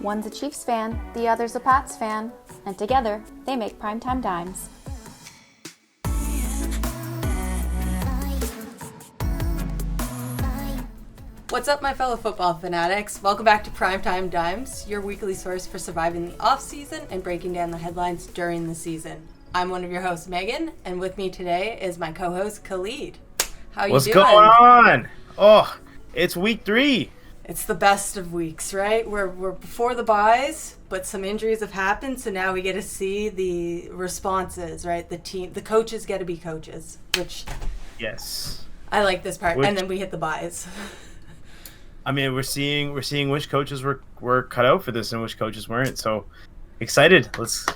One's a Chiefs fan, the other's a Pats fan, and together they make Primetime Dimes. What's up, my fellow football fanatics? Welcome back to Primetime Dimes, your weekly source for surviving the off-season and breaking down the headlines during the season. I'm one of your hosts, Megan, and with me today is my co-host, Khalid. How you doing? What's going on? Oh, it's week 3. It's the best of weeks, right? We're before the buys, but some injuries have happened, so now we get to see the responses, right? The coaches get to be coaches, which yes, I like this part. And then we hit the buys. I mean, we're seeing which coaches were cut out for this and which coaches weren't. So excited.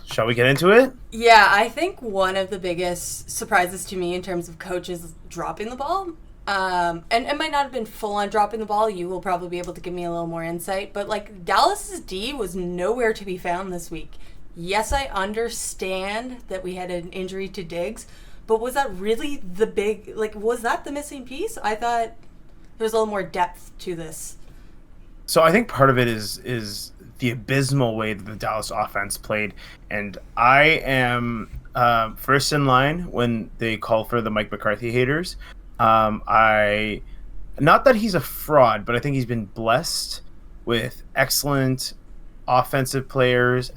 Shall we get into it? Yeah, I think one of the biggest surprises to me in terms of coaches dropping the ball, and it might not have been full on dropping the ball. You will probably be able to give me a little more insight, but like Dallas's D was nowhere to be found this week. Yes, I understand that we had an injury to Diggs, but was that really was that the missing piece? I thought there was a little more depth to this. So I think part of it is the abysmal way that the Dallas offense played, and I am first in line when they call for the Mike McCarthy haters. Not that he's a fraud, but I think he's been blessed with excellent offensive players.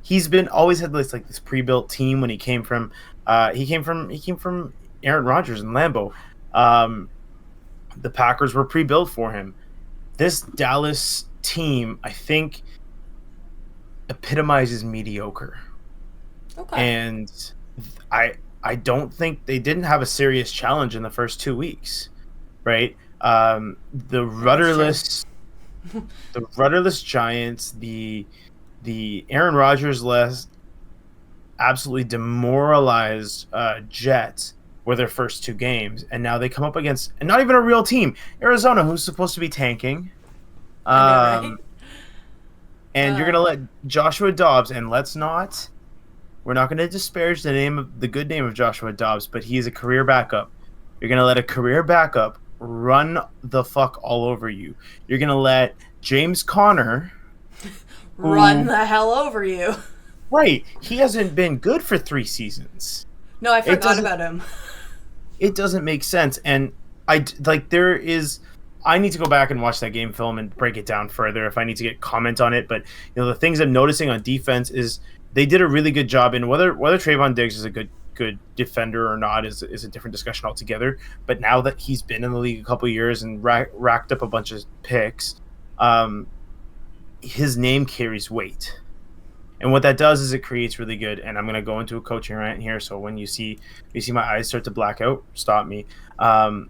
He's always had this pre-built team when he came from Aaron Rodgers and Lambeau. The Packers were pre-built for him. This Dallas team, I think, epitomizes mediocre. Okay. And I don't think they didn't have a serious challenge in the first 2 weeks, right? The rudderless Giants, the Aaron Rodgers-less, absolutely demoralized Jets were their first 2 games, and now they come up against and not even a real team, Arizona, who's supposed to be tanking. Right? And you're gonna let Joshua Dobbs, and we're not going to disparage the good name of Joshua Dobbs, but he is a career backup. You're going to let a career backup run the fuck all over you. You're going to let James Conner run the hell over you. Right. He hasn't been good for 3 seasons. No, I forgot about him. It doesn't make sense. And I need to go back and watch that game film and break it down further if I need to get comment on it. But the things I'm noticing on defense is they did a really good job, and whether Trayvon Diggs is a good defender or not is a different discussion altogether. But now that he's been in the league a couple of years and racked up a bunch of picks, his name carries weight. And what that does is it creates really good. And I'm going to go into a coaching rant here, so when you see my eyes start to black out, stop me. But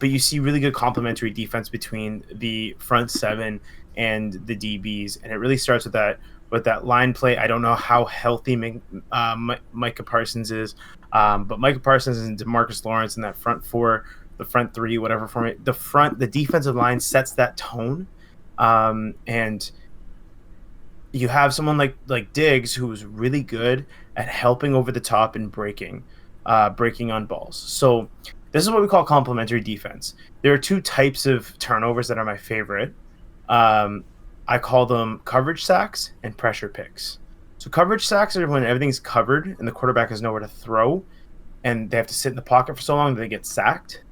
you see really good complementary defense between the front 7 and the DBs, and it really starts with that line play. I don't know how healthy Micah Parsons is, but Micah Parsons and DeMarcus Lawrence in that front 4, the front 3, whatever format, the defensive line sets that tone, and you have someone like Diggs who's really good at helping over the top and breaking on balls. So this is what we call complementary defense. There are 2 types of turnovers that are my favorite. I call them coverage sacks and pressure picks. So coverage sacks are when everything's covered and the quarterback has nowhere to throw and they have to sit in the pocket for so long that they get sacked.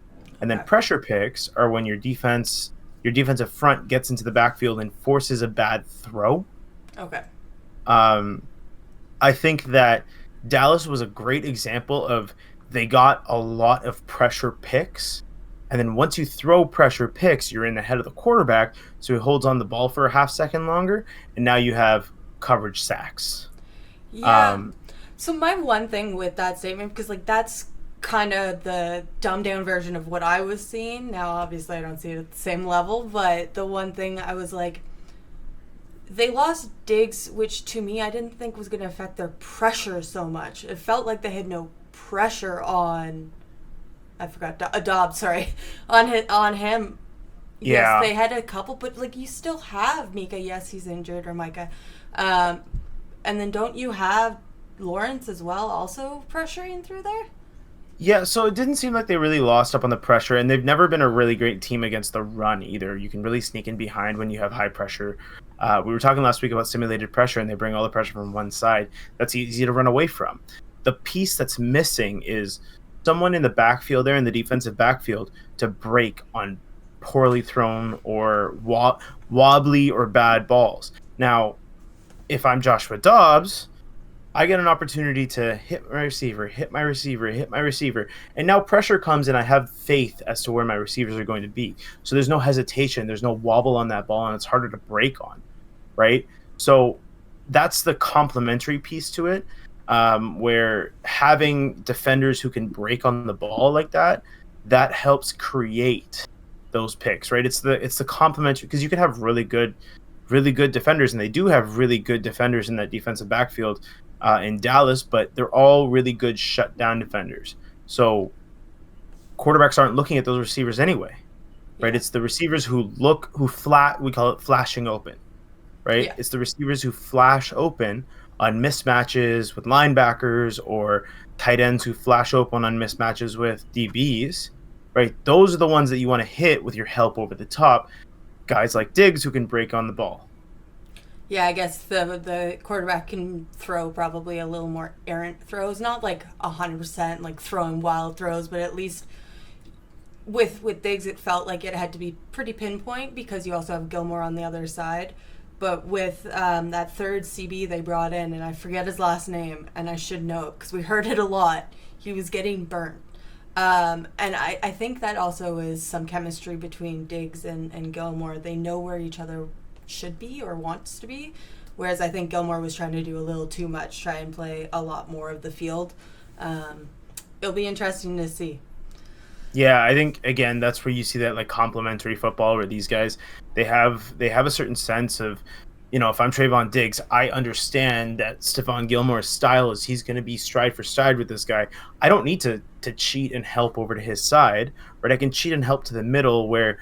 And then pressure picks are when your defensive front gets into the backfield and forces a bad throw. Okay. I think that Dallas was a great example of they got a lot of pressure picks. And then once you throw pressure picks, you're in the head of the quarterback, so he holds on the ball for a half second longer, and now you have coverage sacks. Yeah. So my one thing with that statement, because that's kind of the dumbed down version of what I was seeing. Now, obviously, I don't see it at the same level, but the one thing I was like, they lost Diggs, which to me I didn't think was going to affect their pressure so much. It felt like they had no pressure on... I forgot Dobbs. Sorry, on him. Yeah. Yes, they had a couple, but you still have Micah. Yes, he's injured, or Micah, and then don't you have Lawrence as well, also pressuring through there? Yeah, so it didn't seem like they really lost up on the pressure, and they've never been a really great team against the run either. You can really sneak in behind when you have high pressure. We were talking last week about simulated pressure, and they bring all the pressure from one side. That's easy to run away from. The piece that's missing is someone in the backfield there, in the defensive backfield, to break on poorly thrown or wobbly or bad balls. Now, if I'm Joshua Dobbs, I get an opportunity to hit my receiver, hit my receiver, hit my receiver. And now pressure comes and I have faith as to where my receivers are going to be. So there's no hesitation, there's no wobble on that ball, and it's harder to break on, right? So that's the complementary piece to it, where having defenders who can break on the ball like that, that helps create those picks, right? It's the complementary, because you can have really good defenders, and they do have really good defenders in that defensive backfield in Dallas, but they're all really good shutdown defenders. So quarterbacks aren't looking at those receivers anyway, right? It's the receivers who we call it flashing open, right? Yeah. It's the receivers who flash open on mismatches with linebackers, or tight ends who flash open on mismatches with DBs, right? Those are the ones that you want to hit with your help over the top. Guys like Diggs who can break on the ball. Yeah, I guess the quarterback can throw probably a little more errant throws, not like 100% like throwing wild throws, but at least with Diggs it felt like it had to be pretty pinpoint, because you also have Gilmore on the other side. But with that third CB they brought in, and I forget his last name, and I should know it because we heard it a lot, he was getting burnt. And I think that also is some chemistry between Diggs and Gilmore. They know where each other should be or wants to be, whereas I think Gilmore was trying to do a little too much, try and play a lot more of the field. It'll be interesting to see. Yeah, I think again that's where you see that like complementary football, where these guys they have a certain sense of, if I'm Trayvon Diggs, I understand that Stephon Gilmore's style is he's going to be stride for stride with this guy. I don't need to cheat and help over to his side, right? I can cheat and help to the middle, where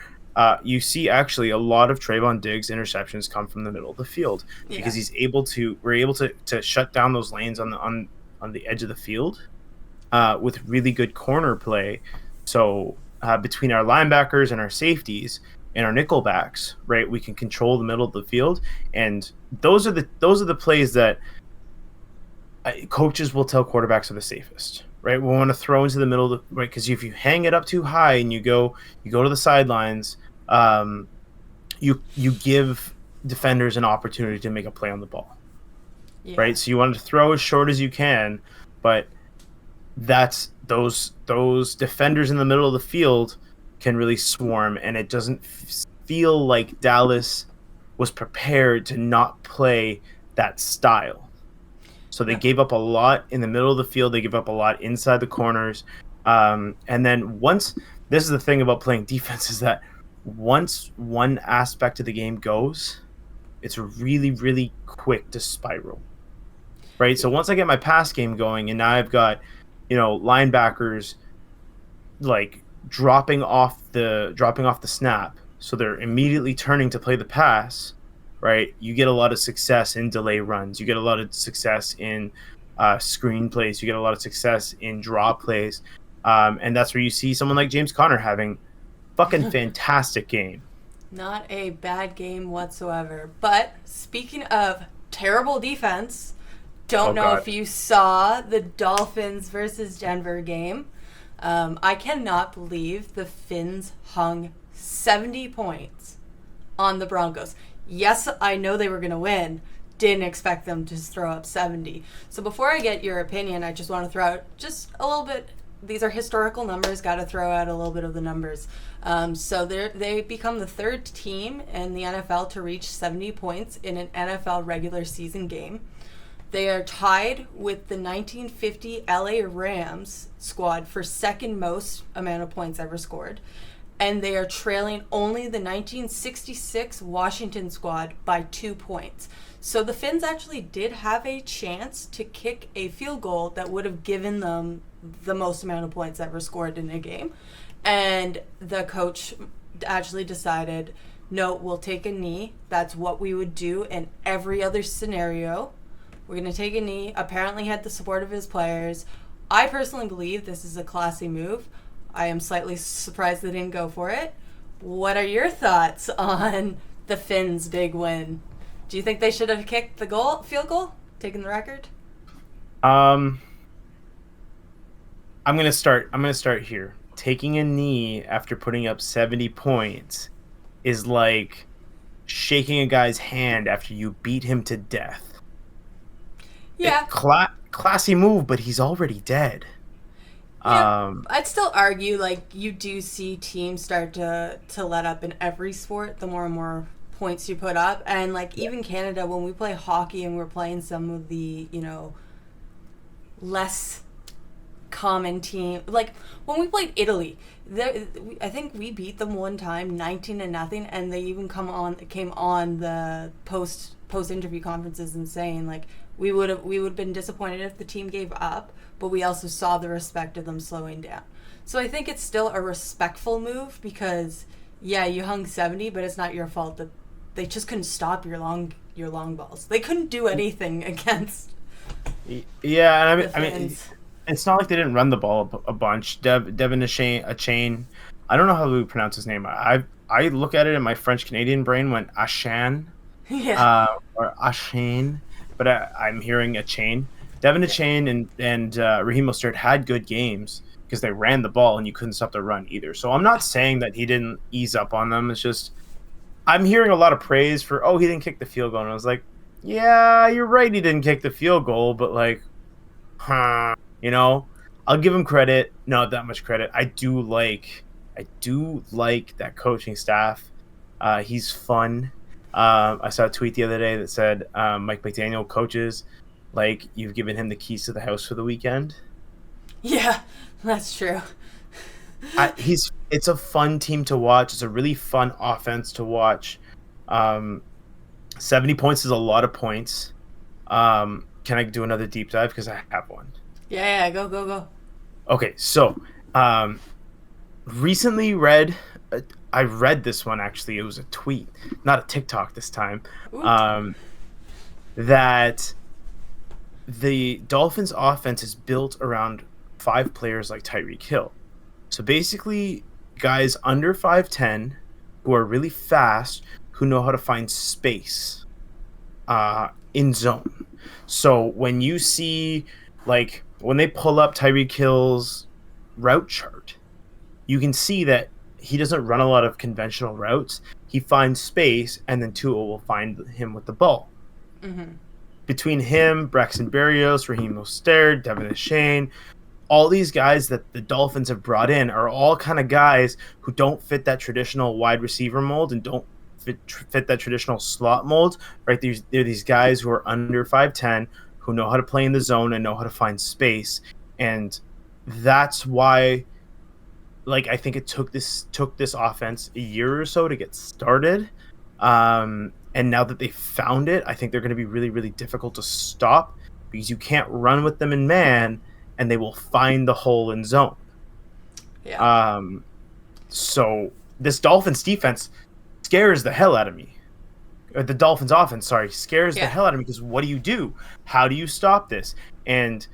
you see actually a lot of Trayvon Diggs interceptions come from the middle of the field, because we're able to shut down those lanes on the edge of the field with really good corner play. So between our linebackers and our safeties and our nickel backs, right, we can control the middle of the field, and those are the plays that coaches will tell quarterbacks are the safest. Right, we want to throw into the middle, right? Because if you hang it up too high and you go to the sidelines, you give defenders an opportunity to make a play on the ball, right? So you want to throw as short as you can, but that's those defenders in the middle of the field can really swarm, and it doesn't feel like Dallas was prepared to not play that style. So they gave up a lot in the middle of the field. They give up a lot inside the corners. And then this is the thing about playing defense, is that once one aspect of the game goes, it's really, really quick to spiral. Right? So once I get my pass game going, and now I've got, linebackers like dropping off the snap, so they're immediately turning to play the pass. Right, you get a lot of success in delay runs. You get a lot of success in screen plays. You get a lot of success in draw plays, and that's where you see someone like James Conner having fucking fantastic game. Not a bad game whatsoever. But speaking of terrible defense, don't know if you saw the Dolphins versus Denver game. I cannot believe the Finns hung 70 points on the Broncos. Yes, I know they were going to win. Didn't expect them to throw up 70. So before I get your opinion, I just want to throw out just a little bit. These are historical numbers. Got to throw out a little bit of the numbers. So they become the third team in the NFL to reach 70 points in an NFL regular season game. They are tied with the 1950 LA Rams squad for second most amount of points ever scored. And they are trailing only the 1966 Washington squad by 2 points. So the Finns actually did have a chance to kick a field goal that would have given them the most amount of points ever scored in a game. And the coach actually decided, no, we'll take a knee. That's what we would do in every other scenario. We're going to take a knee. Apparently had the support of his players. I personally believe this is a classy move. I am slightly surprised they didn't go for it. What are your thoughts on the Finns' big win? Do you think they should have kicked the field goal, taken the record? I'm gonna start here. Taking a knee after putting up 70 points is like shaking a guy's hand after you beat him to death. Yeah. Classy move, but he's already dead. Yeah, I'd still argue, like, you do see teams start to let up in every sport the more and more points you put up. And, like, even Canada, when we play hockey and we're playing some of the, less common team, like, when we played Italy, I think we beat them one time 19-0, and they even came on the post interview conferences and saying, like, we would have been disappointed if the team gave up, but we also saw the respect of them slowing down. So I think it's still a respectful move because, yeah, you hung 70, but it's not your fault that they just couldn't stop your long balls. They couldn't do anything against. Yeah, and I mean, it's not like they didn't run the ball a bunch. Devin a chain. I don't know how we pronounce his name. I look at it and my French Canadian brain went Ashan, or Ashain, but I'm hearing a chain. Devin a chain and Raheem Mostert had good games because they ran the ball and you couldn't stop the run either. So I'm not saying that he didn't ease up on them. It's just I'm hearing a lot of praise for he didn't kick the field goal, and I was like, yeah, you're right, he didn't kick the field goal, but like, I'll give him credit, not that much credit. I do like that coaching staff. He's fun. I saw a tweet the other day that said Mike McDaniel coaches like you've given him the keys to the house for the weekend. Yeah, that's true. It's a fun team to watch. It's a really fun offense to watch. 70 points is a lot of points. Can I do another deep dive? Because I have one. Yeah, go. Okay, so recently I read this one, actually. It was a tweet, not a TikTok this time, that the Dolphins' offense is built around 5 players like Tyreek Hill. So basically, guys under 5'10", who are really fast, who know how to find space in zone. So when you see, like, when they pull up Tyreek Hill's route chart, you can see that he doesn't run a lot of conventional routes. He finds space, and then Tua will find him with the ball. Mm-hmm. Between him, Braxton Berrios, Raheem Mostert, Devin Achane, all these guys that the Dolphins have brought in are all kind of guys who don't fit that traditional wide receiver mold and don't fit that traditional slot mold, right? They're these guys who are under 5'10", who know how to play in the zone and know how to find space. And that's why, like, I think it took this offense a year or so to get started. And now that they found it, I think they're going to be really, really difficult to stop because you can't run with them in man and they will find the hole in zone. Yeah. So this Dolphins defense scares the hell out of me. Or the Dolphins offense, scares the hell out of me because what do? How do you stop this? And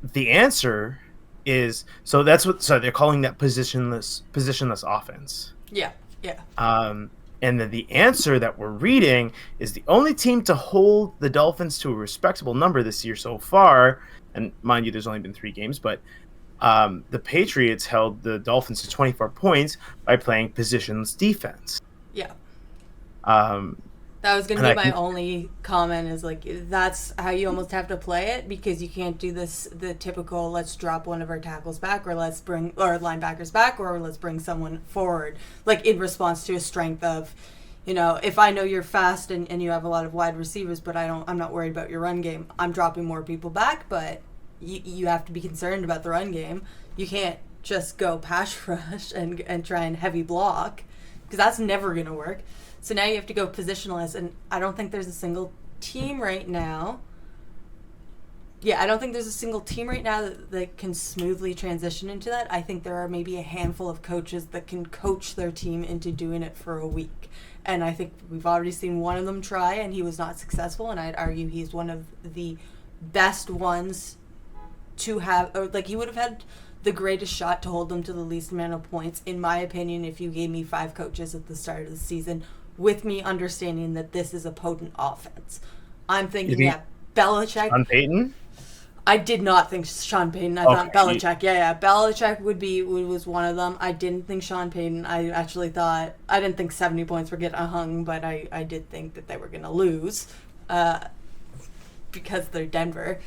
the answer is so they're calling that positionless offense. Yeah. And then the answer that we're reading is the only team to hold the Dolphins to a respectable number this year so far, and mind you, there's only been 3 games, but the Patriots held the Dolphins to 24 points by playing positionless defense. Yeah. That was going to be my only comment is, like, that's how you almost have to play it because you can't do the typical let's drop one of our tackles back or let's bring our linebackers back or let's bring someone forward, like, in response to a strength of, if I know you're fast and you have a lot of wide receivers, but I'm not worried about your run game. I'm dropping more people back, but you have to be concerned about the run game. You can't just go pass rush and try and heavy block because that's never going to work. So now you have to go positionless, and I don't think there's a single team right now. Yeah, I don't think there's a single team right now that can smoothly transition into that. I think there are maybe a handful of coaches that can coach their team into doing it for a week. And I think we've already seen one of them try, and he was not successful, and I'd argue he's one of the best ones to have, or like he would have had the greatest shot to hold them to the least amount of points, in my opinion, if you gave me 5 coaches at the start of the season, with me understanding that this is a potent offense. I'm thinking, yeah, Belichick. Sean Payton? I did not think Sean Payton. I thought Belichick. Yeah. Belichick was one of them. I didn't think Sean Payton. I didn't think 70 points were getting hung, but I did think that they were going to lose because they're Denver.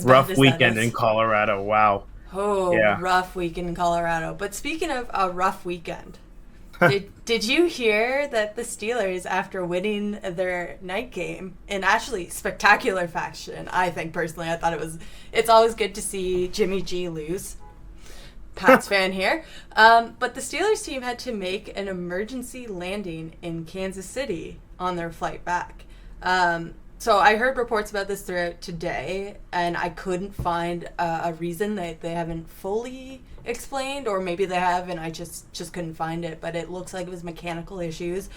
Rough weekend in Colorado. Wow. Oh, yeah. Rough weekend in Colorado. But speaking of a rough weekend, did you hear that the Steelers, after winning their night game in actually spectacular fashion, I think personally, I thought it's always good to see Jimmy G lose. Pats fan here. But the Steelers team had to make an emergency landing in Kansas City on their flight back. So I heard reports about this throughout today, and I couldn't find a reason that they haven't fully explained, or maybe they have, and I just couldn't find it. But it looks like it was mechanical issues.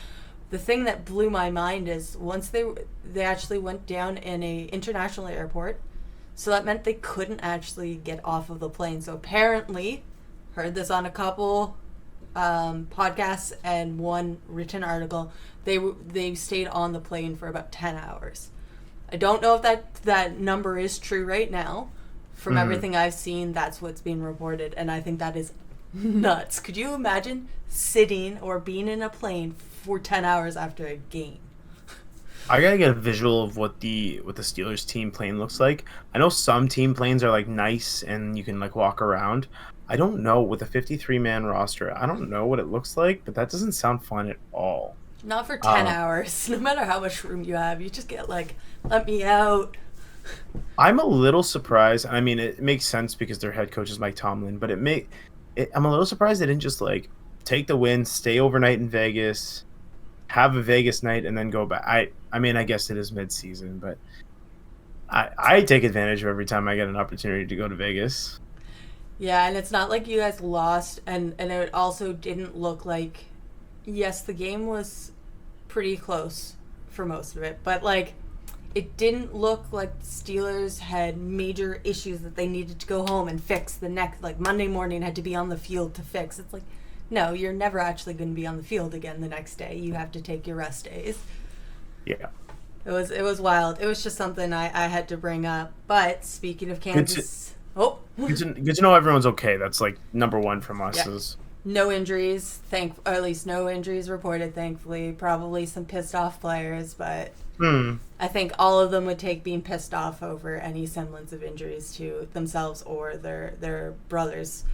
The thing that blew my mind is once they actually went down in a international airport, so that meant they couldn't actually get off of the plane. So apparently, heard this on a couple podcasts and one written article, they stayed on the plane for about 10 hours. I don't know if that number is true right now. From everything I've seen, that's what's being reported, and I think that is nuts. Could you imagine sitting or being in a plane for 10 hours after a game? I gotta get a visual of what the Steelers team plane looks like. I know some team planes are like nice and you can like walk around. I don't know, with a 53-man roster, I don't know what it looks like, but that doesn't sound fun at all. Not for 10 hours. No matter how much room you have, you just get like, let me out. I'm a little surprised. I mean, it makes sense because their head coach is Mike Tomlin, but I'm a little surprised they didn't just like take the win, stay overnight in Vegas, have a Vegas night, and then go back. I mean, I guess it is mid-season, but I take advantage of every time I get an opportunity to go to Vegas. Yeah, and it's not like you guys lost, and it also didn't look like, yes, the game was pretty close for most of it, but like it didn't look like the Steelers had major issues that they needed to go home and fix the next, like Monday morning had to be on the field to fix. It's like, no, you're never actually going to be on the field again the next day. You have to take your rest days. Yeah. It was wild. It was just something I had to bring up. But speaking of Kansas, good to know everyone's okay. That's like number one from us. Yeah. No injuries, or at least no injuries reported, thankfully. Probably some pissed off players, but I think all of them would take being pissed off over any semblance of injuries to themselves or their brothers,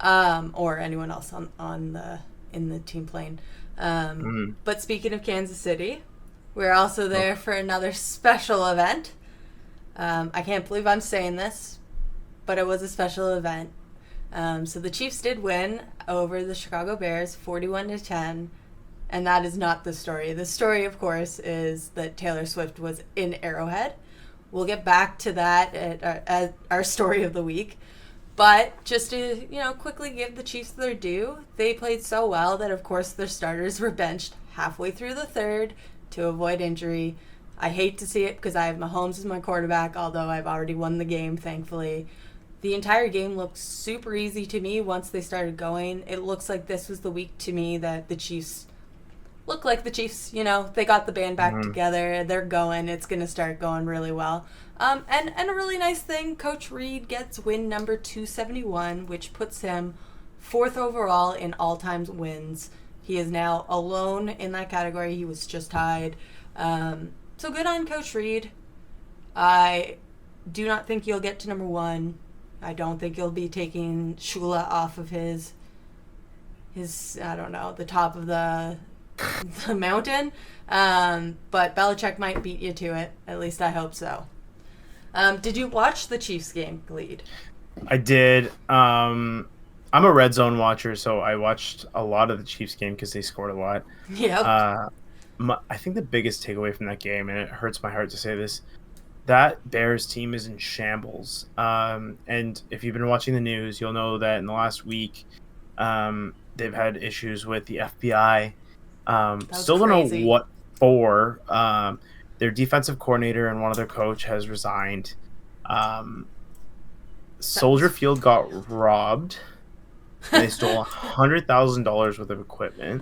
or anyone else in the team plane. But speaking of Kansas City, we're also there for another special event. I can't believe I'm saying this, but it was a special event. So the Chiefs did win over the Chicago Bears 41-10, and that is not the story. The story, of course, is that Taylor Swift was in Arrowhead. We'll get back to that at our story of the week. But just to, quickly give the Chiefs their due, they played so well that, of course, their starters were benched halfway through the third to avoid injury. I hate to see it because I have Mahomes as my quarterback, although I've already won the game, thankfully. The entire game looked super easy to me once they started going. It looks like this was the week to me that the Chiefs look like the Chiefs. They got the band back together. They're going. It's going to start going really well. And a really nice thing, Coach Reid gets win number 271, which puts him 4th overall in all-time wins. He is now alone in that category. He was just tied. So good on Coach Reid. I do not think you'll get to number 1. I don't think he'll be taking Shula off of his I don't know, the top of the mountain. But Belichick might beat you to it. At least I hope so. Did you watch the Chiefs game, Gleed? I did. I'm a red zone watcher, so I watched a lot of the Chiefs game because they scored a lot. Yep. I think the biggest takeaway from that game, and it hurts my heart to say this, that Bears team is in shambles. And if you've been watching the news, you'll know that in the last week, they've had issues with the FBI. Still don't know what for. Their defensive coordinator and one of their coach has resigned. Um, Soldier Field got robbed. And they stole $100,000 worth of equipment.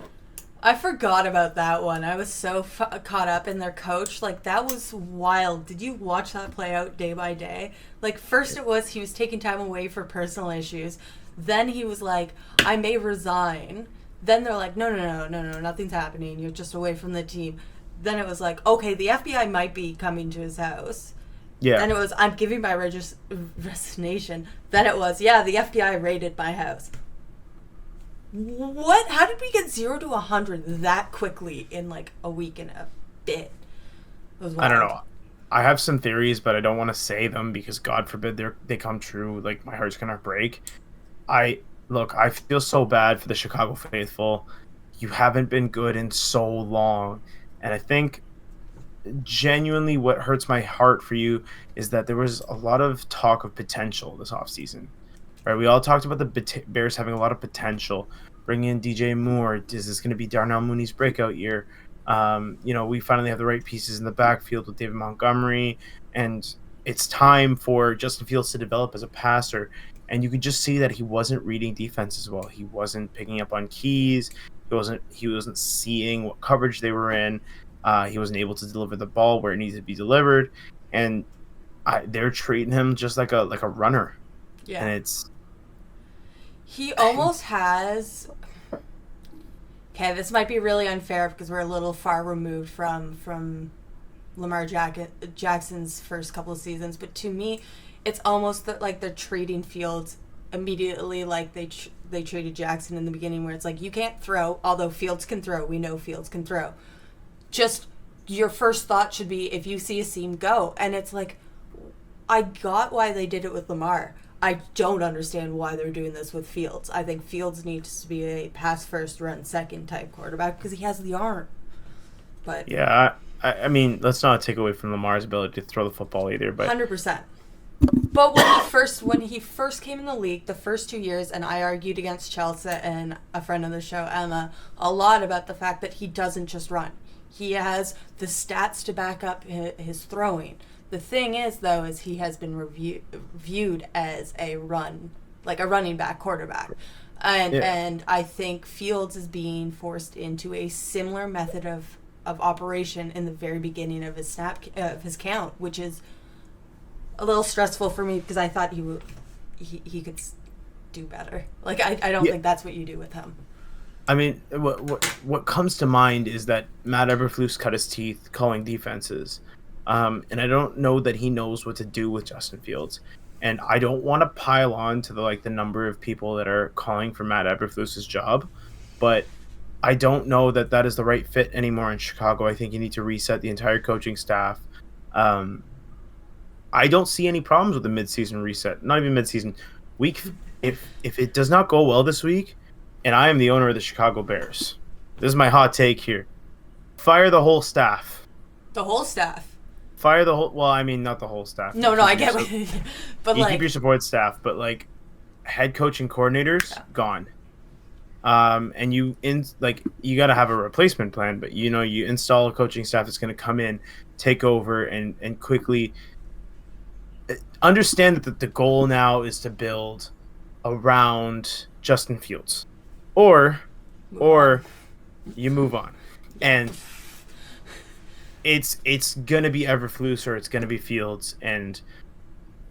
I forgot about that one. I was so caught up in their coach. Like, that was wild. Did you watch that play out day by day? Like, first it was he was taking time away for personal issues. Then he was like, I may resign. Then they're like, no, nothing's happening. You're just away from the team. Then it was like, okay, the FBI might be coming to his house. Yeah. Then it was, I'm giving my resignation. Then it was, yeah, the FBI raided my house. What? How did we get 0 to 100 that quickly in like a week and a bit? It was wild. I don't know. I have some theories, but I don't want to say them because God forbid they come true. Like, my heart's gonna break. I feel so bad for the Chicago faithful. You haven't been good in so long, and I think genuinely what hurts my heart for you is that there was a lot of talk of potential this offseason. Right, we all talked about the Bears having a lot of potential. Bring in DJ Moore. Is this going to be Darnell Mooney's breakout year? We finally have the right pieces in the backfield with David Montgomery, and it's time for Justin Fields to develop as a passer. And you could just see that he wasn't reading defenses well. He wasn't picking up on keys. He wasn't seeing what coverage they were in. He wasn't able to deliver the ball where it needed to be delivered, and they're treating him just like a runner. Yeah. And he almost has. Okay, this might be really unfair because we're a little far removed from Lamar Jackson's first couple of seasons, but to me, it's almost like they're treating Fields immediately like they treated Jackson in the beginning, where it's like, you can't throw, although Fields can throw. We know Fields can throw. Just your first thought should be, if you see a seam, go. And it's like, I got why they did it with Lamar. I don't understand why they're doing this with Fields. I think Fields needs to be a pass first, run second type quarterback because he has the arm. But yeah, I mean, let's not take away from Lamar's ability to throw the football either. But 100%. But when he first came in the league, the first 2 years, and I argued against Chelsea and a friend of the show, Emma, a lot about the fact that he doesn't just run. He has the stats to back up his throwing. The thing is, though, is he has been viewed as a running back quarterback. And I think Fields is being forced into a similar method of operation in the very beginning of his count, which is a little stressful for me because I thought he could do better. Like, I don't think that's what you do with him. I mean, what comes to mind is that Matt Eberflus cut his teeth calling defenses. And I don't know that he knows what to do with Justin Fields. And I don't want to pile on to the number of people that are calling for Matt Eberflus's job, but I don't know that is the right fit anymore in Chicago. I think you need to reset the entire coaching staff. I don't see any problems with the midseason reset. Not even midseason. If it does not go well this week, and I am the owner of the Chicago Bears, this is my hot take here. Fire the whole staff. The whole staff? Fire the whole. Well, I mean, not the whole staff. No, I get what but you keep your support staff, but head coach and coordinators gone. And you got to have a replacement plan, but you install a coaching staff that's going to come in, take over, and quickly understand that the goal now is to build around Justin Fields, or you move on, and it's gonna be Eberflus or it's gonna be Fields, and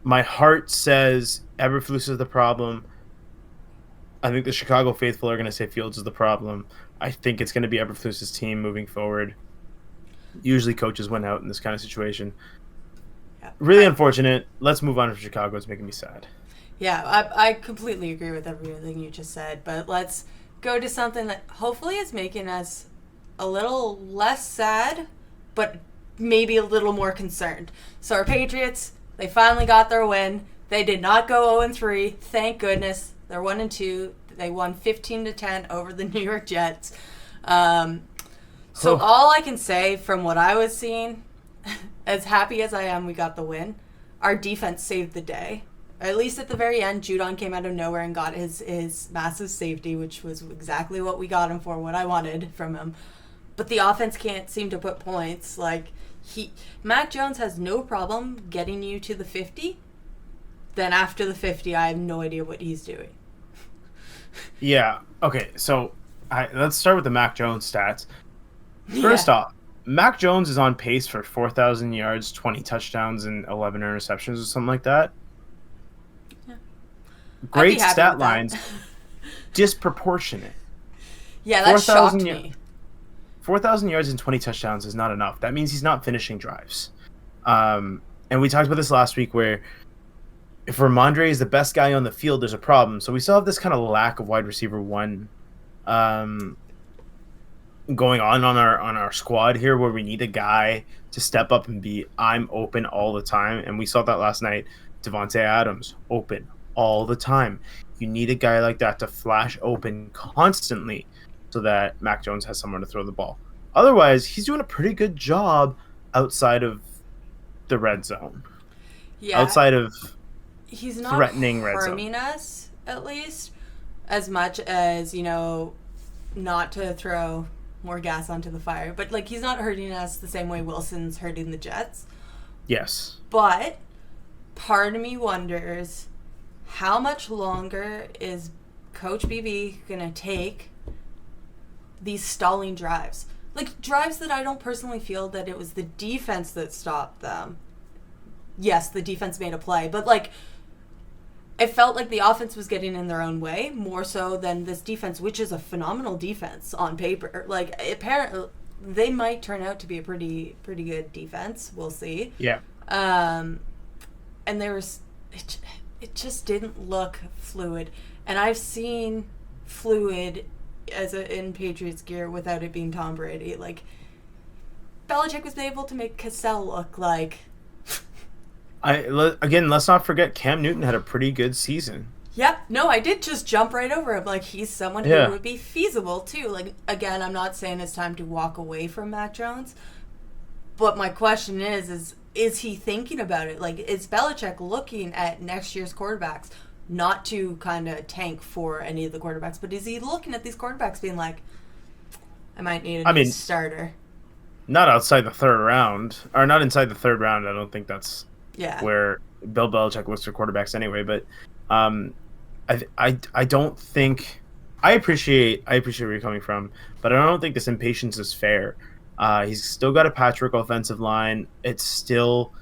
my heart says Eberflus is the problem. I think the Chicago faithful are gonna say Fields is the problem. I think it's gonna be Eberflus's team moving forward. Usually coaches win out in this kind of situation. Yeah. Really unfortunate. Let's move on from Chicago. It's making me sad. Yeah, I completely agree with everything you just said, but let's go to something that hopefully is making us a little less sad, but maybe a little more concerned. So our Patriots, they finally got their win. They did not go 0-3. Thank goodness. They're 1-2. They won 15-10 over the New York Jets. So all I can say from what I was seeing, as happy as I am we got the win, our defense saved the day. At least at the very end, Judon came out of nowhere and got his massive safety, which was exactly what we got him for, what I wanted from him. But the offense can't seem to put points. Mac Jones has no problem getting you to the 50. Then after the 50, I have no idea what he's doing. Yeah. Okay. So let's start with the Mac Jones stats. First off, Mac Jones is on pace for 4,000 yards, 20 touchdowns, and 11 interceptions or something like that. Yeah. Great stat lines. Disproportionate. Yeah, that shocked me. 4,000 yards and 20 touchdowns is not enough. That means he's not finishing drives. And we talked about this last week where if Ramondre is the best guy on the field, there's a problem. So we still have this kind of lack of wide receiver one going on our squad here, where we need a guy to step up and be I'm open all the time. And we saw that last night. Devontae Adams open all the time. You need a guy like that to flash open constantly so that Mac Jones has someone to throw the ball. Otherwise, he's doing a pretty good job outside of the red zone. Yeah, outside of he's not threatening red zone. harming us, at least, as much as, not to throw more gas onto the fire. But, he's not hurting us the same way Wilson's hurting the Jets. Yes. But part of me wonders how much longer is Coach BB going to take these stalling drives? Drives that I don't personally feel that it was the defense that stopped them. Yes, the defense made a play, but, it felt like the offense was getting in their own way more so than this defense, which is a phenomenal defense on paper. Apparently, they might turn out to be a pretty good defense. We'll see. Yeah. And it just didn't look fluid. And I've seen fluid in Patriots gear without it being Tom Brady. Belichick was able to make Cassell look like... Let's not forget Cam Newton had a pretty good season. Yep. No, I did just jump right over him. He's someone who would be feasible, too. Again, I'm not saying it's time to walk away from Mac Jones. But my question is he thinking about it? Is Belichick looking at next year's quarterbacks, not to kind of tank for any of the quarterbacks, but is he looking at these quarterbacks being like, I might need a new starter? Not outside the third round, or not inside the third round. I don't think that's where Bill Belichick looks for quarterbacks anyway. But I don't think I appreciate where you're coming from, but I don't think this impatience is fair. He's still got a patchwork offensive line. It's still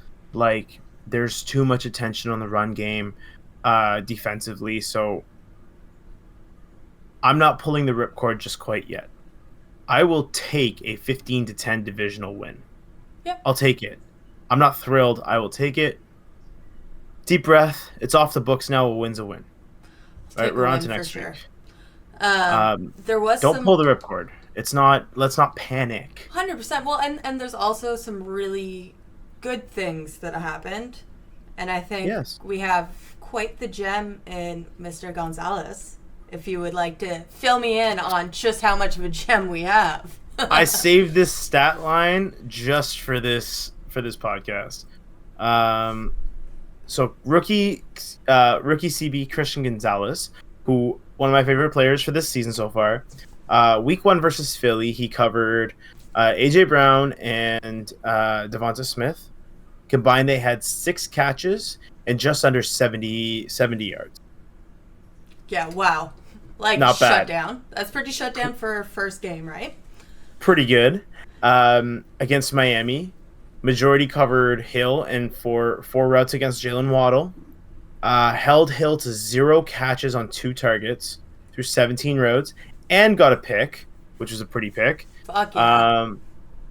there's too much attention on the run game defensively. So I'm not pulling the ripcord just quite yet. I will take a 15-10 divisional win. Yep. I'll take it. I'm not thrilled. I will take it. Deep breath. It's off the books now. A win's a win. All right, we're on to next week. There was don't pull the ripcord. It's not. Let's not panic. 100%. Well, and there's also some really good things that have happened, and I think we have quite the gem in Mr. Gonzalez. If you would like to fill me in on just how much of a gem we have. I saved this stat line just for this podcast. So rookie CB Christian Gonzalez, who one of my favorite players for this season so far. Week 1 versus Philly, he covered AJ Brown and Devonta Smith. Combined, they had 6 catches and just under 70 yards. Yeah, wow. Not shut bad. Down. That's pretty shut down for first game, right? Pretty good. Against Miami, majority covered Hill and four routes against Jalen Waddle. Held Hill to 0 catches on 2 targets through 17 routes and got a pick, which was a pretty pick. Fuck yeah.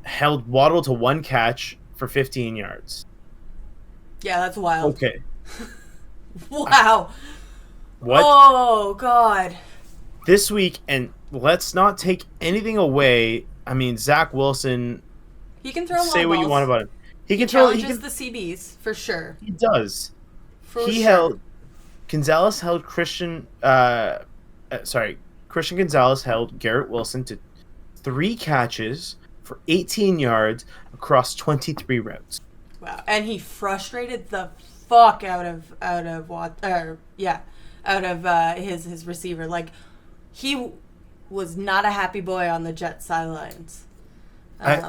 Held Waddle to 1 catch for 15 yards. Yeah, that's wild. Okay. Wow. What? Oh, God. This week, and let's not take anything away. I mean, Zach Wilson. He can throw long Say what balls. you want about him. He can challenges the CBs for sure. He does. Gonzalez held Christian Gonzalez held Garrett Wilson to 3 catches for 18 yards across 23 routes. Wow, and he frustrated the fuck out of his receiver. He was not a happy boy on the Jets sidelines.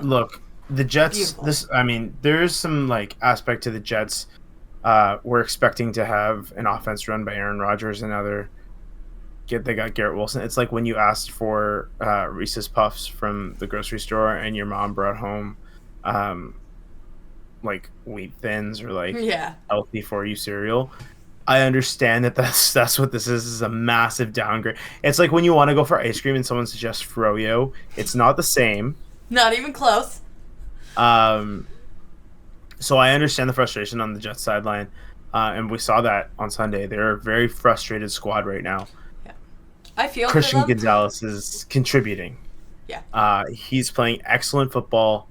Look, the Jets. Beautiful. There's some like aspect to the Jets. We're expecting to have an offense run by Aaron Rodgers and they got Garrett Wilson. It's like when you asked for Reese's Puffs from the grocery store and your mom brought home um, like wheat thins or like Yeah. healthy for you cereal. I understand that that's what this is. This is a massive downgrade. It's like when you want to go for ice cream and someone suggests froyo. It's not the same. Not even close. Um, so I understand the frustration on the Jets sideline, and we saw that on Sunday. They're a very frustrated squad right now. Yeah. I feel Christian for them. Gonzalez is contributing. Yeah. He's playing excellent football.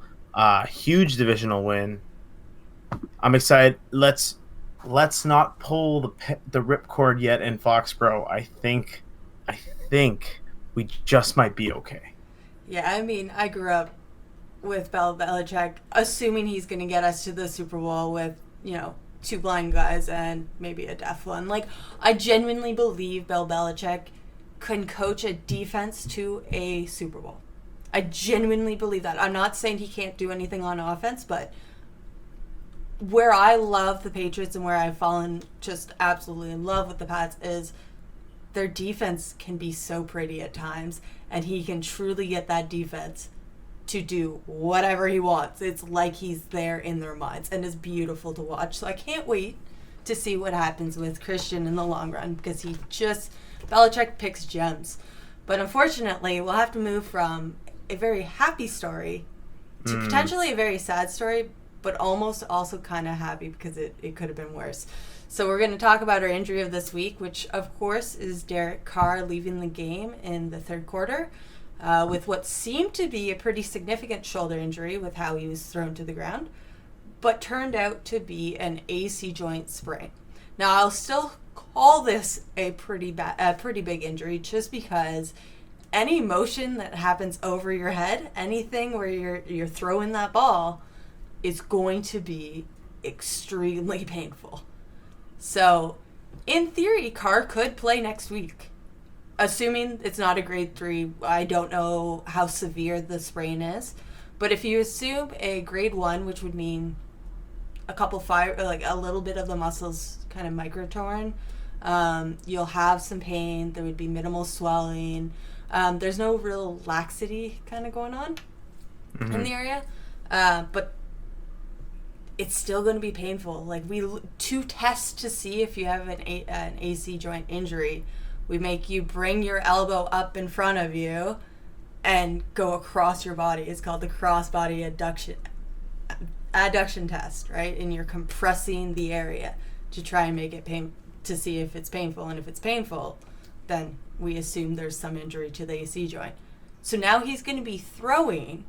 Huge divisional win. I'm excited. Let's not pull the ripcord yet in Foxborough. I think we just might be okay. Yeah, I mean, I grew up with Bill Belichick, assuming he's going to get us to the Super Bowl with, two blind guys and maybe a deaf one. Like, I genuinely believe Bill Belichick can coach a defense to a Super Bowl. I genuinely believe that. I'm not saying he can't do anything on offense, but where I love the Patriots and where I've fallen just absolutely in love with the Pats is their defense can be so pretty at times, and he can truly get that defense to do whatever he wants. It's like he's there in their minds, and it's beautiful to watch. So I can't wait to see what happens with Christian in the long run, because Belichick picks gems. But unfortunately, we'll have to move from a very happy story to potentially a very sad story, but almost also kind of happy because it could have been worse. So we're going to talk about our injury of this week, which of course is Derek Carr leaving the game in the third quarter with what seemed to be a pretty significant shoulder injury with how he was thrown to the ground, but turned out to be an AC joint sprain. Now, I'll still call this a pretty big injury, just because any motion that happens over your head, anything where you're throwing that ball, is going to be extremely painful. So, in theory, Carr could play next week, assuming it's not a grade 3. I don't know how severe the sprain is, but if you assume a grade 1, which would mean a little bit of the muscles kind of micro-torn, you'll have some pain. There would be minimal swelling. There's no real laxity kind of going on in the area, but it's still going to be painful. Like, to test to see if you have an AC joint injury, we make you bring your elbow up in front of you and go across your body. It's called the cross-body adduction test, right? And you're compressing the area to try and make it to see if it's painful. And if it's painful, then we assume there's some injury to the AC joint. So now he's going to be throwing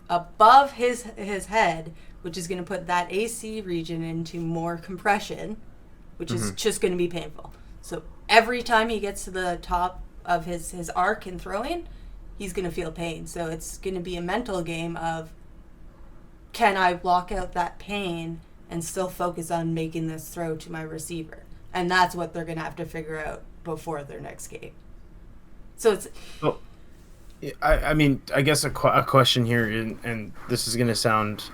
above his head, which is going to put that AC region into more compression, which is just going to be painful. So every time he gets to the top of his arc in throwing, he's going to feel pain. So it's going to be a mental game of, can I block out that pain and still focus on making this throw to my receiver? And that's what they're going to have to figure out before their next game. So it's... Well, I guess a question here, and this is going to sound...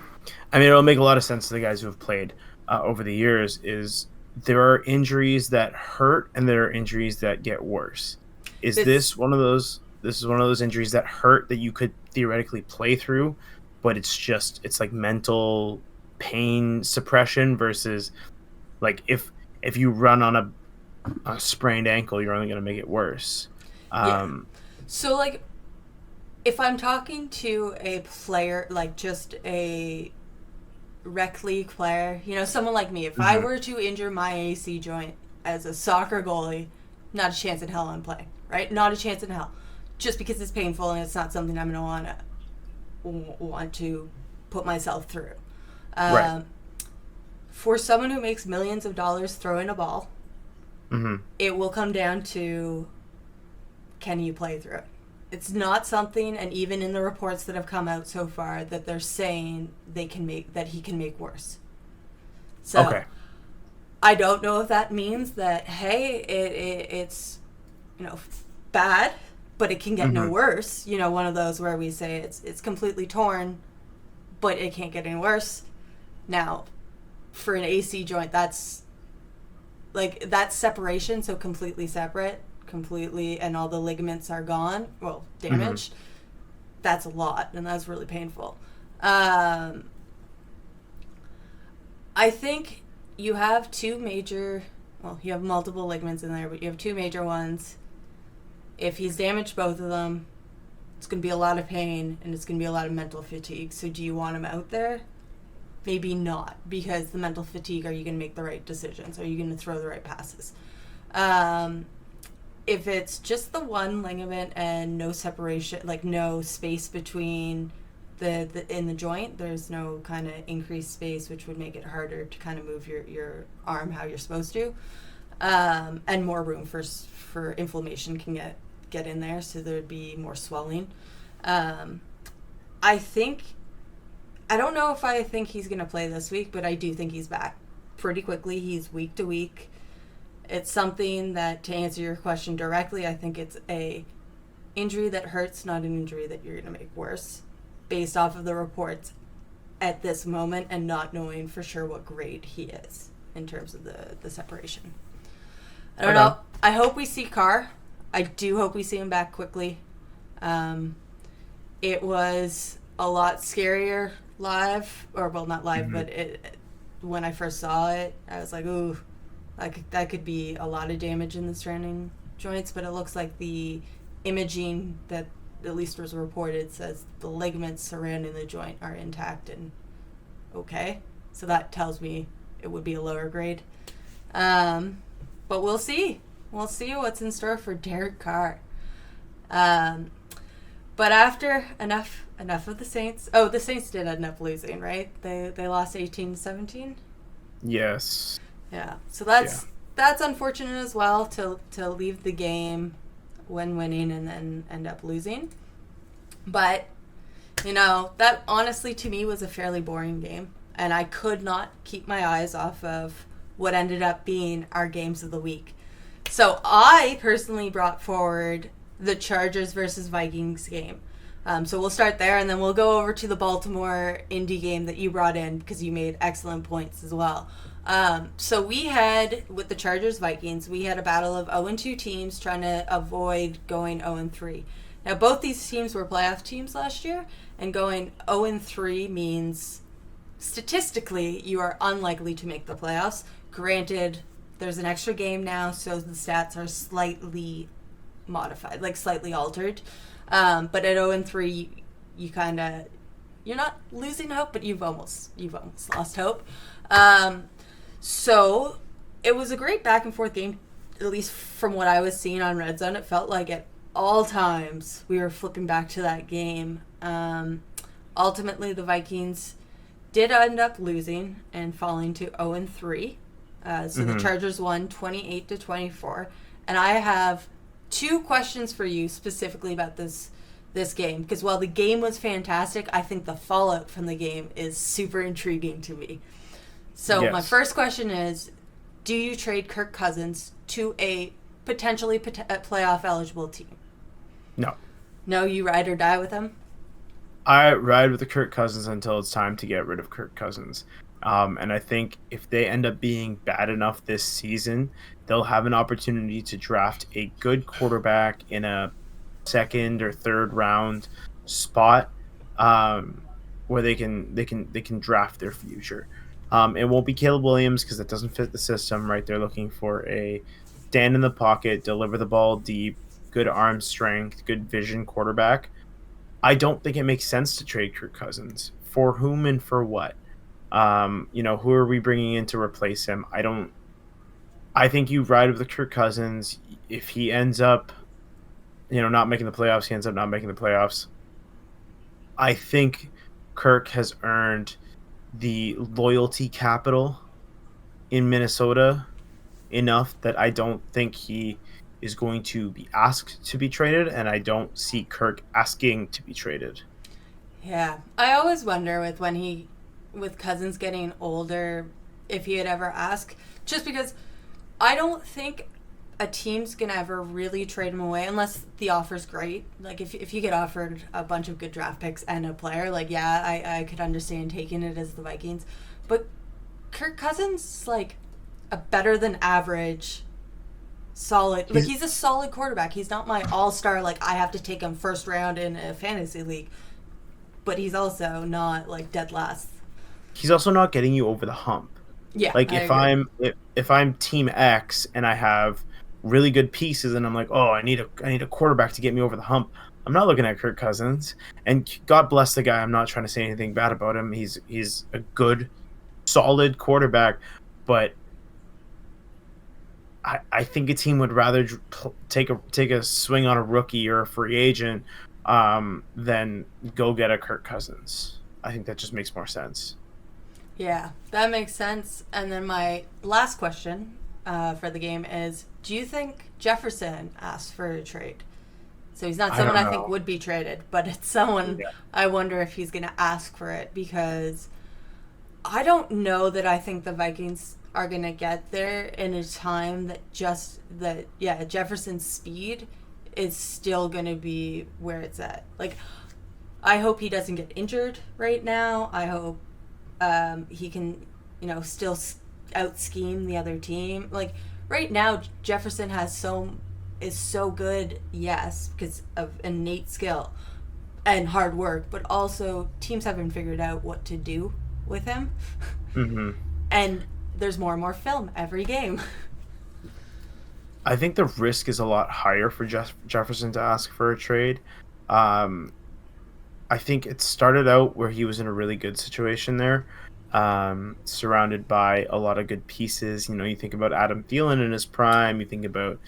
it'll make a lot of sense to the guys who have played over the years, is there are injuries that hurt and there are injuries that get worse. This is one of those injuries that hurt that you could theoretically play through, but it's like mental pain suppression versus like if you run on a sprained ankle, you're only going to make it worse. So like, if I'm talking to a player, like just a rec league player, someone like me, if I were to injure my AC joint as a soccer goalie, not a chance in hell I'm playing, right? Not a chance in hell. Just because it's painful and it's not something I'm going to want to put myself through. Right. For someone who makes millions of dollars throwing a ball, it will come down to, can you play through it? It's not something, and even in the reports that have come out so far, that they're saying he can make worse. So, okay. I don't know if that means that, hey, it's bad, but it can get no worse. One of those where we say it's completely torn, but it can't get any worse. Now, for an AC joint, that's separation, so completely separate, and all the ligaments are gone, well, damaged. That's a lot, and that's really painful. I think you have you have multiple ligaments in there, but you have two major ones. If he's damaged both of them, it's going to be a lot of pain, and it's going to be a lot of mental fatigue. So do you want him out there? Maybe not, because the mental fatigue, are you going to make the right decisions? Are you going to throw the right passes? If it's just the one ligament and no separation, like no space between in the joint, there's no kind of increased space, which would make it harder to kind of move your arm how you're supposed to, and more room for inflammation can get in there, so there would be more swelling. I don't know if I think he's going to play this week, but I do think he's back pretty quickly. He's week to week. It's something that, to answer your question directly, I think it's a injury that hurts, not an injury that you're going to make worse, based off of the reports at this moment and not knowing for sure what grade he is in terms of the separation. I don't know. I hope we see Carr. I do hope we see him back quickly. It was a lot scarier live, or well, not live, but when I first saw it, I was like, ooh, that could be a lot of damage in the surrounding joints, but it looks like the imaging that at least was reported says the ligaments surrounding the joint are intact and okay. So that tells me it would be a lower grade. But we'll see. We'll see what's in store for Derek Carr. But after enough of the Saints. Oh, the Saints did end up losing, right? They lost 18-17. Yes. Yeah. So that's unfortunate as well, to leave the game when winning and then end up losing. But that honestly to me was a fairly boring game, and I could not keep my eyes off of what ended up being our games of the week. So I personally brought forward the Chargers versus Vikings game. So we'll start there, and then we'll go over to the Baltimore Indy game that you brought in because you made excellent points as well. So we had, with the Chargers Vikings, we had a battle of 0-2 teams trying to avoid going 0-3. Now, both these teams were playoff teams last year, and going 0-3 means statistically you are unlikely to make the playoffs. Granted, there's an extra game now, so the stats are slightly modified, like slightly altered. But at 0-3, you're not losing hope, but you've almost lost hope. So it was a great back and forth game, at least from what I was seeing on Red Zone. It felt like at all times we were flipping back to that game. Ultimately, the Vikings did end up losing and falling to 0-3. So the Chargers won 28-24. And I have two questions for you specifically about this game, because while the game was fantastic, I think the fallout from the game is super intriguing to me. So my first question is, do you trade Kirk Cousins to a potentially playoff eligible team? No, you ride or die with him? I ride with the Kirk Cousins until it's time to get rid of Kirk Cousins. And I think if they end up being bad enough this season, they'll have an opportunity to draft a good quarterback in a second or third round spot, where they can draft their future. It won't be Caleb Williams because that doesn't fit the system, right? They're looking for a stand in the pocket, deliver the ball deep, good arm strength, good vision quarterback. I don't think it makes sense to trade Kirk Cousins. For whom and for what? Who are we bringing in to replace him? I think you ride with the Kirk Cousins. If he ends up, not making the playoffs, he ends up not making the playoffs. I think Kirk has earned the loyalty capital in Minnesota enough that I don't think he is going to be asked to be traded, and I don't see Kirk asking to be traded. Yeah. I always wonder with Cousins getting older, if he had ever asked, just because I don't think a team's gonna ever really trade him away unless the offer's great. Like if you get offered a bunch of good draft picks and a player, like yeah, I could understand taking it as the Vikings. But Kirk Cousins, like a better than average solid, like he's a solid quarterback. He's not my all-star, like I have to take him first round in a fantasy league. But he's also not like dead last. He's also not getting you over the hump. Yeah. Like if I'm team X and I have really good pieces and I'm like, oh, I need a quarterback to get me over the hump. I'm not looking at Kirk Cousins. And God bless the guy. I'm not trying to say anything bad about him. He's a good, solid quarterback, but I think a team would rather take a swing on a rookie or a free agent than go get a Kirk Cousins. I think that just makes more sense. Yeah, that makes sense. And then my last question for the game is, do you think Jefferson asked for a trade? So he's not someone I think would be traded, but it's someone I wonder if he's going to ask for it, because I don't know that I think the Vikings are going to get there in a time that Jefferson's speed is still going to be where it's at. Like, I hope he doesn't get injured right now. I hope he can, still out-scheme the other team. Like, right now, Jefferson is so good, yes, because of innate skill and hard work, but also teams haven't figured out what to do with him. Mm-hmm. And there's more and more film every game. I think the risk is a lot higher for Jefferson to ask for a trade. I think it started out where he was in a really good situation there, surrounded by a lot of good pieces. You think about Adam Thielen in his prime. You think about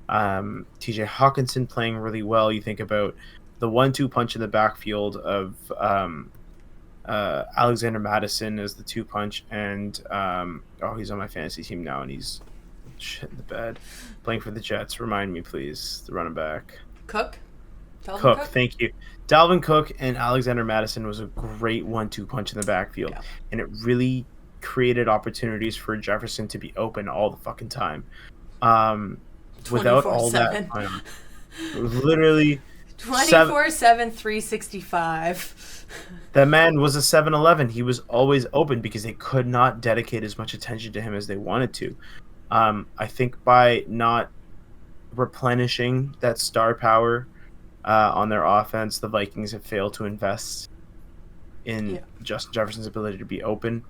TJ Hawkinson playing really well. You think about the 1-2 punch in the backfield of Alexander Madison as the 2-punch, and he's on my fantasy team now, and he's shit in the bed playing for the Jets. Remind me, please, the running back. Cook, thank you. Dalvin Cook and Alexander Madison was a great 1-2 punch in the backfield, and it really created opportunities for Jefferson to be open all the fucking time. Without all that time, literally 24/7, 365. That man was a 7-Eleven. He was always open because they could not dedicate as much attention to him as they wanted to. I think by not replenishing that star power on their offense, the Vikings have failed to invest in Justin Jefferson's ability to be open.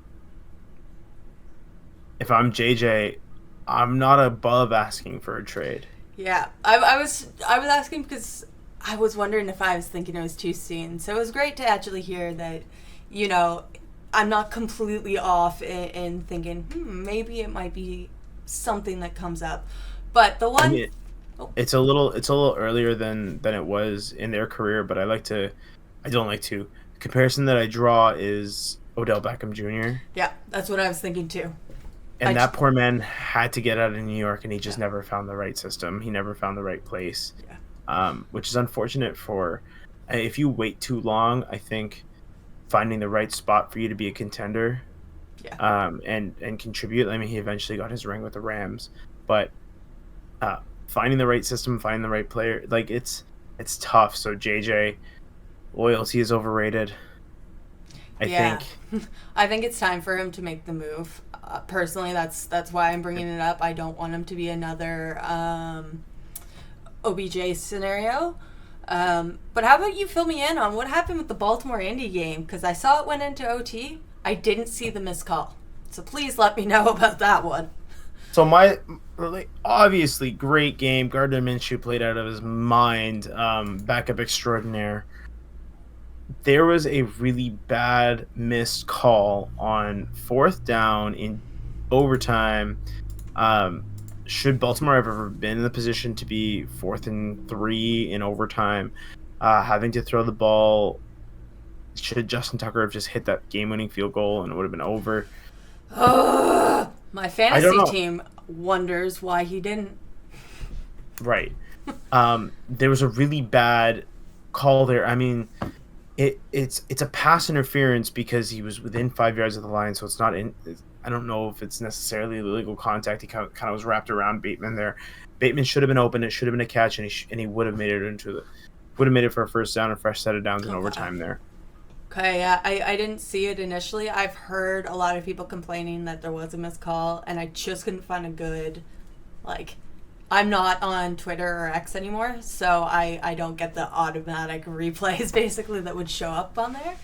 If I'm JJ, I'm not above asking for a trade. Yeah, I was asking because I was wondering if I was thinking it was too soon. So it was great to actually hear that, I'm not completely off in thinking, maybe it might be something that comes up. But the one... It's a little earlier than it was in their career, but I don't like to. The comparison that I draw is Odell Beckham Jr. Yeah, that's what I was thinking too. And that poor man had to get out of New York, and he just never found the right system. He never found the right place, which is unfortunate for... If you wait too long, I think finding the right spot for you to be a contender and contribute. I mean, he eventually got his ring with the Rams, but finding the right system, finding the right player, like it's tough. So JJ, loyalty is overrated. I think. I think it's time for him to make the move. Personally, that's why I'm bringing it up. I don't want him to be another OBJ scenario. But how about you fill me in on what happened with the Baltimore-Indy game? Because I saw it went into OT. I didn't see the missed call. So please let me know about that one. So obviously great game. Gardner Minshew played out of his mind. Backup extraordinaire. There was a really bad missed call on 4th down in overtime. Should Baltimore have ever been in the position to be 4th and 3 in overtime, having to throw the ball? Should Justin Tucker have just hit that game-winning field goal and it would have been over? My fantasy team wonders why he didn't. Right. There was a really bad call there. I mean, it's a pass interference because he was within 5 yards of the line, so it's not I don't know if it's necessarily illegal contact. He kind of was wrapped around Bateman there. Bateman should have been open. It should have been a catch, and he would have made it for a first down, a fresh set of downs in overtime there. Okay, yeah, I didn't see it initially. I've heard a lot of people complaining that there was a missed call, and I just couldn't find a good, like, I'm not on Twitter or X anymore, so I don't get the automatic replays, basically, that would show up on there.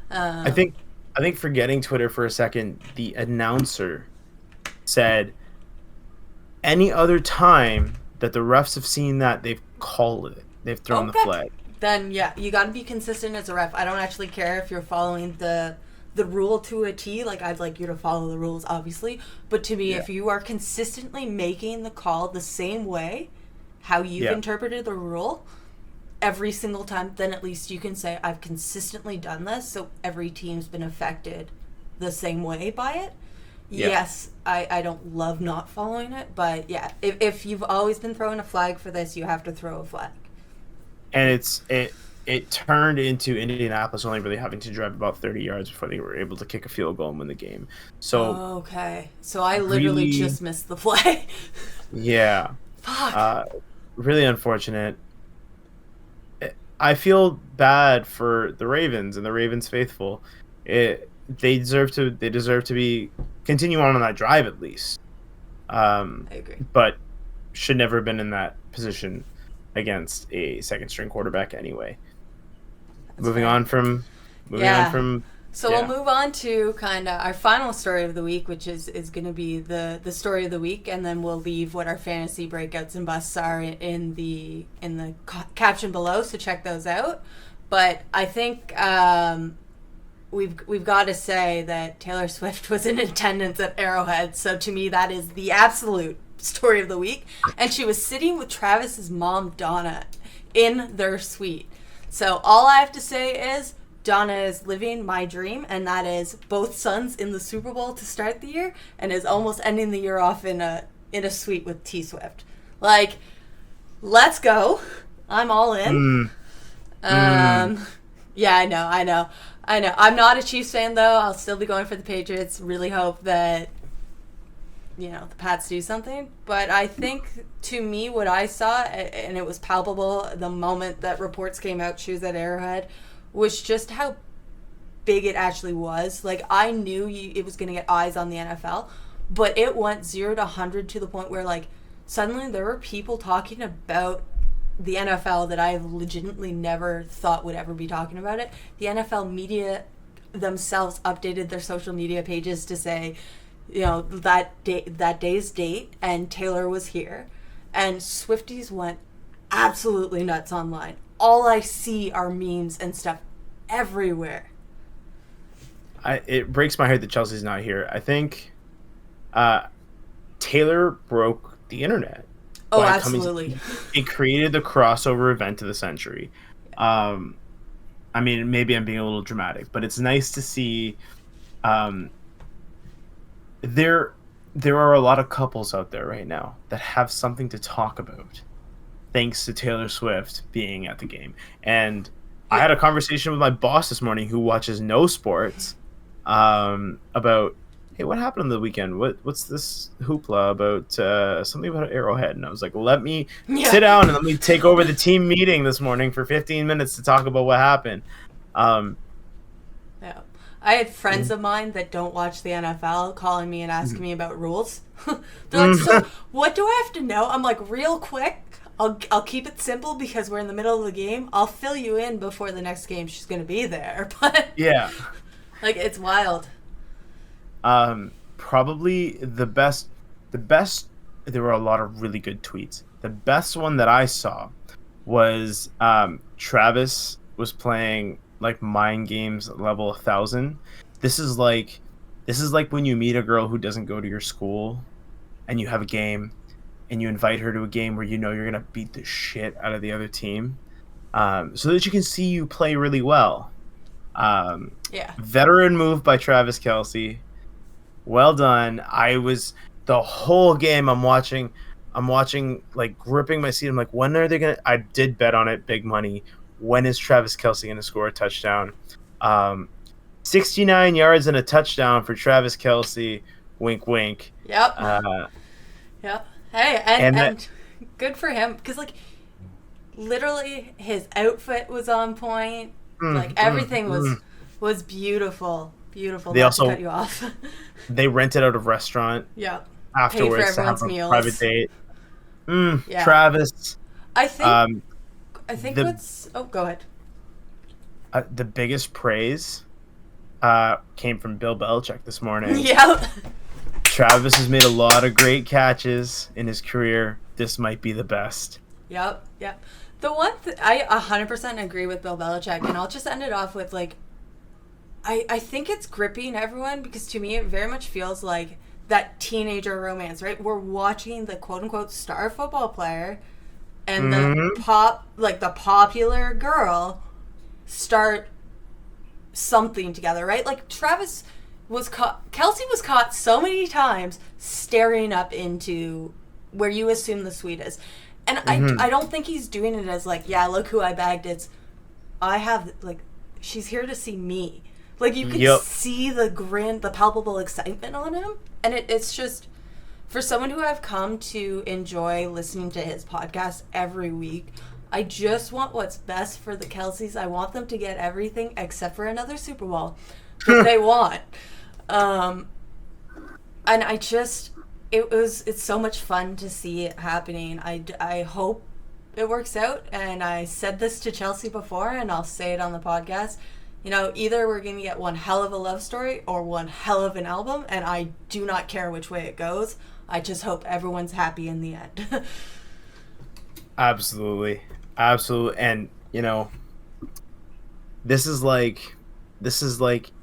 I think forgetting Twitter for a second, the announcer said any other time that the refs have seen that, they've called it. They've thrown the flag. Then, yeah, you got to be consistent as a ref. I don't actually care if you're following the rule to a T. Like, I'd like you to follow the rules, obviously. But to me, if you are consistently making the call the same way, how you've interpreted the rule every single time, then at least you can say, I've consistently done this, so every team's been affected the same way by it. Yeah. Yes, I don't love not following it, but yeah, if you've always been throwing a flag for this, you have to throw a flag. And it turned into Indianapolis only really having to drive about 30 yards before they were able to kick a field goal and win the game. So okay, so I literally just missed the play. Yeah. Fuck. Really unfortunate. I feel bad for the Ravens and the Ravens faithful. They deserve to be continue on that drive at least. I agree. But should never have been in that position against a second string quarterback anyway. Moving on from. So we'll move on to kind of our final story of the week, which is going to be the story of the week, and then we'll leave what our fantasy breakouts and busts are in the caption below. So check those out. But I think we've got to say that Taylor Swift was in attendance at Arrowhead. So to me, that is the absolute story of the week. And she was sitting with Travis's mom, Donna, in their suite. So all I have to say is Donna is living my dream, and that is both sons in the Super Bowl to start the year, and is almost ending the year off in a suite with T Swift. Like, let's go. I'm all in. Yeah, I know. I'm not a Chiefs fan, though. I'll still be going for the Patriots. Really hope that, the Pats do something. But I think, to me, what I saw, and it was palpable the moment that reports came out she was at Arrowhead, was just how big it actually was. Like, I knew it was going to get eyes on the NFL, but it went 0 to 100 to the point where, like, suddenly there were people talking about the NFL that I legitimately never thought would ever be talking about it. The NFL media themselves updated their social media pages to say, that day's date, and Taylor was here. And Swifties went absolutely nuts online. All I see are memes and stuff everywhere. It breaks my heart that Chelsea's not here. I think Taylor broke the internet. Oh, absolutely. It created the crossover event of the century. I mean, maybe I'm being a little dramatic, but it's nice to see. There are a lot of couples out there right now that have something to talk about, thanks to Taylor Swift being at the game. And I had a conversation with my boss this morning who watches no sports about, hey, what happened on the weekend? What's this hoopla about something about Arrowhead? And I was like, let me sit down and let me take over the team meeting this morning for 15 minutes to talk about what happened. I had friends of mine that don't watch the NFL calling me and asking me about rules. They're like, so what do I have to know? I'm like, real quick, I'll keep it simple because we're in the middle of the game. I'll fill you in before the next game she's going to be there. But yeah, like, it's wild. Probably the best, there were a lot of really good tweets. The best one that I saw was Travis was playing like mind games level 1000. This is like when you meet a girl who doesn't go to your school and you have a game and you invite her to a game where you're going to beat the shit out of the other team, so that you can see you play really well. Veteran move by Travis Kelce. Well done. The whole game I'm watching like gripping my seat. I'm like, when are they going to, I did bet on it, big money. When is Travis Kelce going to score a touchdown? 69 yards and a touchdown for Travis Kelce Wink, wink. Yep. Yep. Hey, and good for him, because like literally his outfit was on point. Like everything was beautiful. Beautiful. They Not also to cut you off. they rented out a restaurant Yep. afterwards Paid for to have everyone's a meals. private date. Yeah. Travis. I think the- what's go ahead. The biggest praise came from Bill Belichick this morning. Yep. Travis has made a lot of great catches in his career. This might be the best. Yep. The one I 100% agree with Bill Belichick, and I'll just end it off with like, I think it's gripping everyone, because to me it very much feels like that teenager romance, right? We're watching the quote unquote star football player and the popular girl start something together, right? Like Kelsey was caught so many times staring up into where you assume the suite is. And I don't think he's doing it as like, yeah, look who I bagged. It's, I have, like, she's here to see me. Like, you can see the grin, the palpable excitement on him. And it's just, for someone who I've come to enjoy listening to his podcast every week, I just want what's best for the Kelceys. I want them to get everything except for another Super Bowl that they want. And I just, it's so much fun to see it happening. I hope it works out. And I said this to Chelsea before, and I'll say it on the podcast. You know, either we're going to get one hell of a love story or one hell of an album, and I do not care which way it goes. I just hope everyone's happy in the end. Absolutely. And, you know, this is like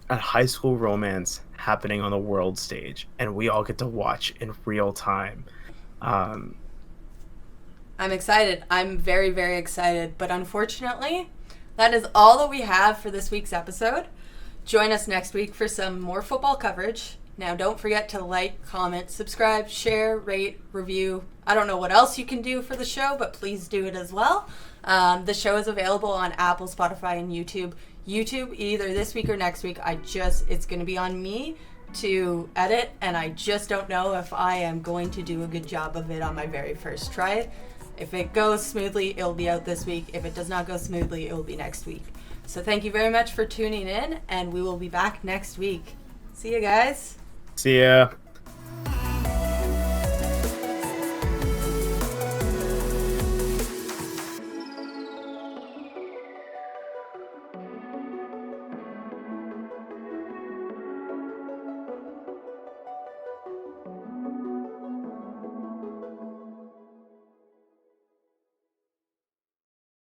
a high school romance happening on the world stage, and we all get to watch in real time. I'm excited. I'm very, very excited. But unfortunately, that is all that we have for this week's episode. Join us next week for some more football coverage. Now, don't forget to like, comment, subscribe, share, rate, review. I don't know what else you can do for the show, but please do it as well. The show is available on Apple, Spotify, and YouTube. YouTube, either this week or next week. It's going to be on me to edit, and I just don't know if I am going to do a good job of it on my very first try. If it goes smoothly, it'll be out this week. If it does not go smoothly, it will be next week. So thank you very much for tuning in, and we will be back next week. See you guys. See ya.